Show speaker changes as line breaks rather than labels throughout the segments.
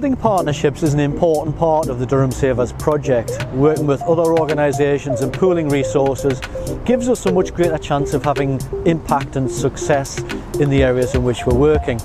Building partnerships is an important part of the Durham Savers project. Working with other organisations and pooling resources gives us a much greater chance of having impact and success in the areas in which we're working.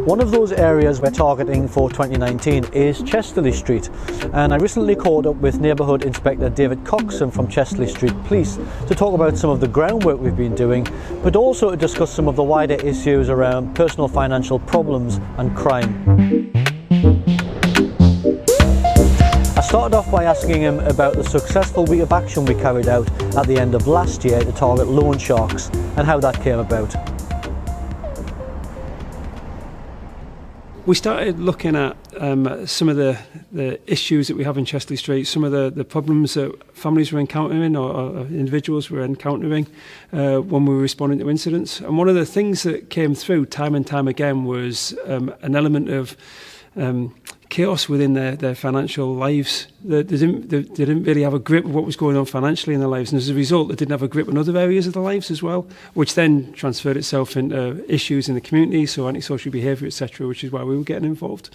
One of those areas we're targeting for 2019 is Chesterley Street, and I recently caught up with Neighbourhood Inspector David Coxon from Chesterley Street Police to talk about some of the groundwork we've been doing, but also to discuss some of the wider issues around personal financial problems and crime. I started off by asking him about the successful week of action we carried out at the end of last year to target loan sharks and how that came about.
We started looking at some of the issues that we have in Chesterley Street, some of the problems that families were encountering or individuals were encountering when we were responding to incidents. And one of the things that came through time and time again was an element of chaos within their financial lives. They didn't really have a grip of what was going on financially in their lives, and as a result they didn't have a grip on other areas of their lives as well, which then transferred itself into issues in the community, so antisocial behaviour, etc., which is why we were getting involved.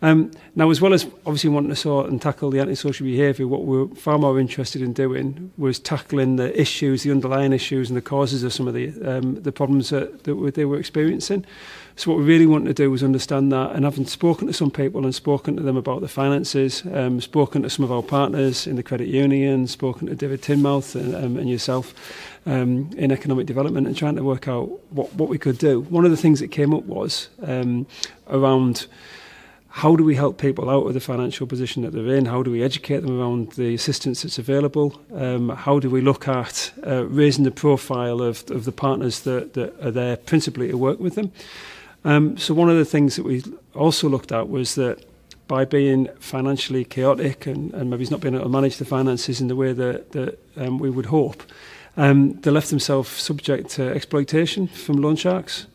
Now, as well as obviously wanting to sort and tackle the antisocial behaviour, what we were far more interested in doing was tackling the issues, the underlying issues and the causes of some of the problems that they were experiencing. So what we really wanted to do was understand that, and having spoken to some people and spoken to them about the finances, spoken to some of our partners in the credit union, spoken to David Tinmouth and yourself in economic development, and trying to work out what we could do. One of the things that came up was around how do we help people out of the financial position that they're in? How do we educate them around the assistance that's available? How do we look at raising the profile of the partners that are there principally to work with them? So one of the things that we also looked at was that by being financially chaotic and maybe not being able to manage the finances in the way that we would hope, they left themselves subject to exploitation from loan sharks.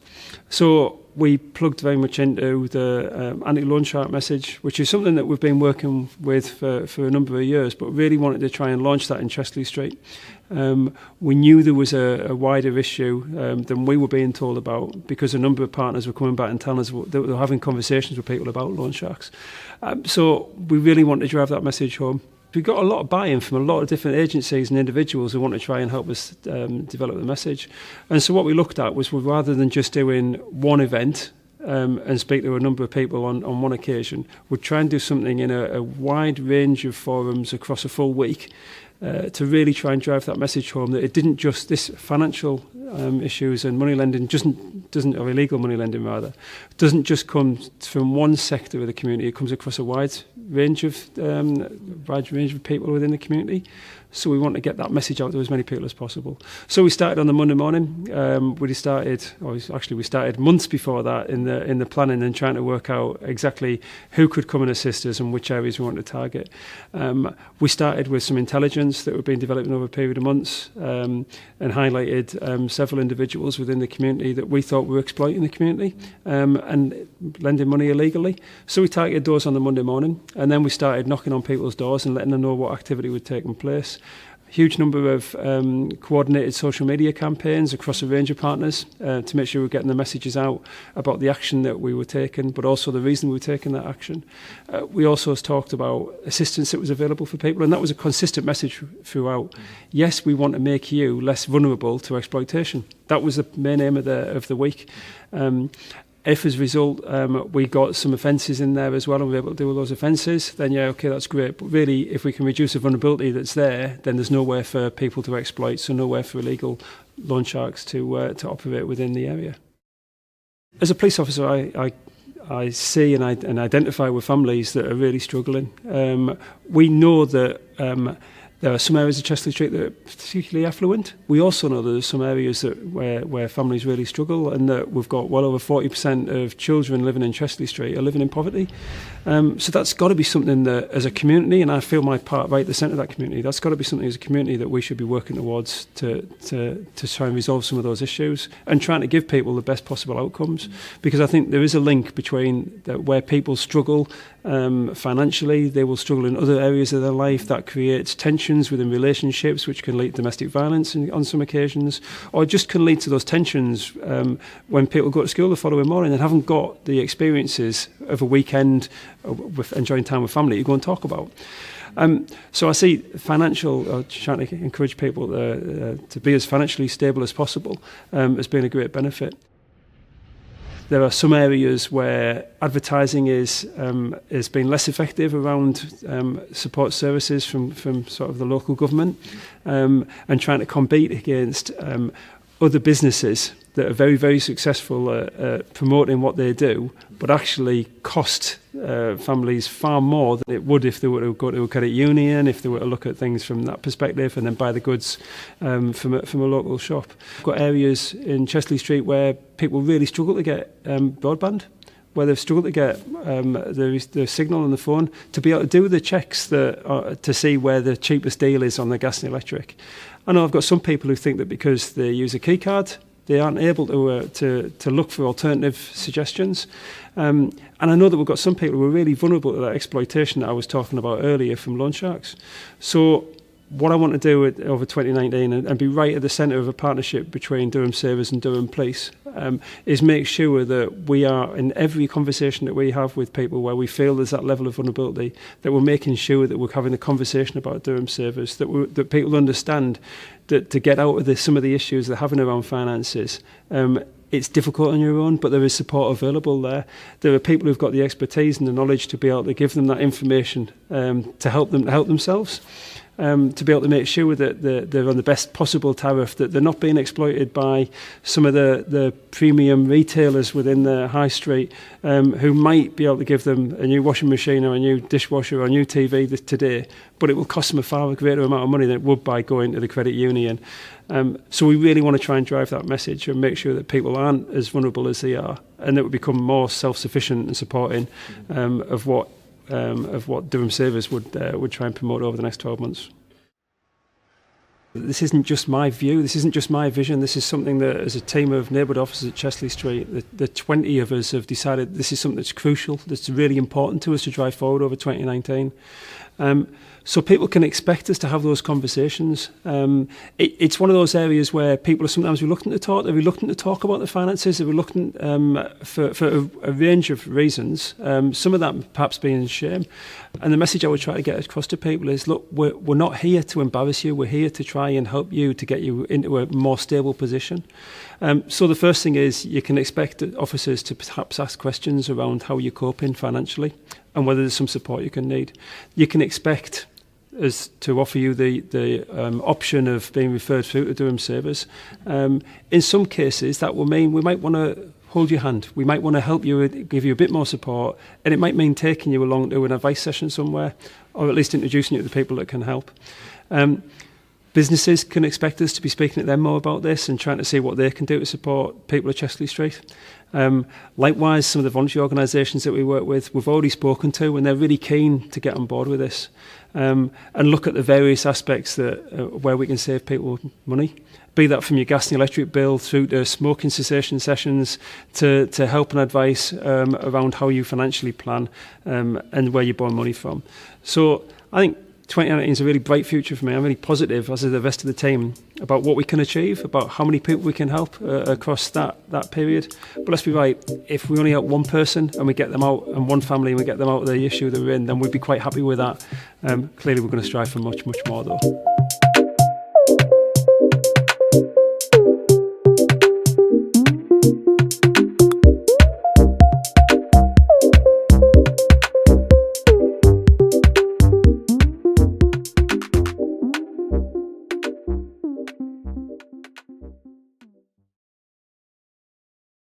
So we plugged very much into the anti-loan shark message, which is something that we've been working with for a number of years, but really wanted to try and launch that in Chesterley Street. We knew there was a wider issue than we were being told about, because a number of partners were coming back and telling us that they were having conversations with people about loan sharks. So we really wanted to drive that message home. We got a lot of buy-in from a lot of different agencies and individuals who want to try and help us develop the message. And so what we looked at was, rather than just doing one event and speak to a number of people on one occasion, we'd try and do something in a wide range of forums across a full week to really try and drive that message home, that it didn't just, this financial issues and money lending doesn't, or illegal money lending rather, doesn't just come from one sector of the community. It comes across a wide range of people within the community. So we want to get that message out to as many people as possible. So we started on the Monday morning. We started months before that in the planning and trying to work out exactly who could come and assist us and which areas we want to target. We started with some intelligence that we've been developing over a period of months and highlighted several individuals within the community that we thought were exploiting the community and lending money illegally. So we targeted those on the Monday morning, and then we started knocking on people's doors and letting them know what activity would take place. Huge number of coordinated social media campaigns across a range of partners to make sure we're getting the messages out about the action that we were taking, but also the reason we were taking that action. We also talked about assistance that was available for people, and that was a consistent message throughout. Yes, we want to make you less vulnerable to exploitation. That was the main aim of the week. If as a result we got some offences in there as well and we were able to deal with those offences, then yeah, okay, that's great. But really, if we can reduce the vulnerability that's there, then there's nowhere for people to exploit, so nowhere for illegal loan sharks to operate within the area. As a police officer, I see and identify with families that are really struggling. We know that there are some areas of Chesterley Street that are particularly affluent. We also know that there's some areas where families really struggle, and that we've got well over 40% of children living in Chesterley Street are living in poverty. So that's got to be something that, as a community, and I feel my part right at the centre of that community, that's got to be something as a community that we should be working towards to try and resolve some of those issues and trying to give people the best possible outcomes. Because I think there is a link between where people struggle financially, they will struggle in other areas of their life. That creates tension tensions within relationships, which can lead to domestic violence on some occasions, or just can lead to those tensions when people go to school the following morning and haven't got the experiences of a weekend with enjoying time with family you go and talk about. So I see trying to encourage people to be as financially stable as possible has been a great benefit. There are some areas where advertising has been less effective around support services from sort of the local government, and trying to compete against other businesses that are very, very successful at promoting what they do, but actually cost families far more than it would if they were to go to a credit union, if they were to look at things from that perspective and then buy the goods from a local shop. We've got areas in Chesley Street where people really struggle to get broadband, where they've struggled to get the signal on the phone, to be able to do the checks to see where the cheapest deal is on the gas and electric. I know I've got some people who think that because they use a key card, they aren't able to look for alternative suggestions. And I know that we've got some people who are really vulnerable to that exploitation that I was talking about earlier from loan sharks. So what I want to do over 2019 and be right at the centre of a partnership between Durham Savers and Durham Police is make sure that we are, in every conversation that we have with people where we feel there's that level of vulnerability, that we're making sure that we're having a conversation about Durham Savers, that people understand that to get out of some of the issues they're having around finances, it's difficult on your own, but there is support available there. There are people who've got the expertise and the knowledge to be able to give them that information to help themselves. To be able to make sure that they're on the best possible tariff, that they're not being exploited by some of the premium retailers within the high street who might be able to give them a new washing machine or a new dishwasher or a new TV today, but it will cost them a far greater amount of money than it would by going to the credit union. So we really want to try and drive that message and make sure that people aren't as vulnerable as they are, and that we become more self-sufficient and supporting of what Durham Savers would try and promote over the next 12 months. This isn't just my view, this isn't just my vision, this is something that as a team of neighbourhood officers at Chesley Street, the 20 of us have decided this is something that's crucial, that's really important to us to drive forward over 2019. So people can expect us to have those conversations. It's one of those areas where people are sometimes reluctant to talk. They're reluctant to talk about the finances. They're reluctant for a range of reasons. Some of that perhaps being shame. And the message I would try to get across to people is, look, we're not here to embarrass you. We're here to try and help you to get you into a more stable position. So the first thing is you can expect officers to perhaps ask questions around how you're coping financially and whether there's some support you can need. You can expect us to offer you the option of being referred through to Durham Savers. In some cases, that will mean we might want to hold your hand. We might want to help you, give you a bit more support, and it might mean taking you along to an advice session somewhere, or at least introducing you to the people that can help. Businesses can expect us to be speaking to them more about this and trying to see what they can do to support people at Chesley Street. Likewise, some of the voluntary organisations that we work with, we've already spoken to, and they're really keen to get on board with this and look at the various aspects where we can save people money, be that from your gas and electric bill through to smoking cessation sessions to help and advice around how you financially plan and where you borrow money from. So I think 2019 is a really bright future for me. I'm really positive, as are the rest of the team, about what we can achieve, about how many people we can help across that period. But let's be right, if we only help one person and we get them out, and one family and we get them out of the issue they're in, then we'd be quite happy with that. Clearly we're going to strive for much, much more though.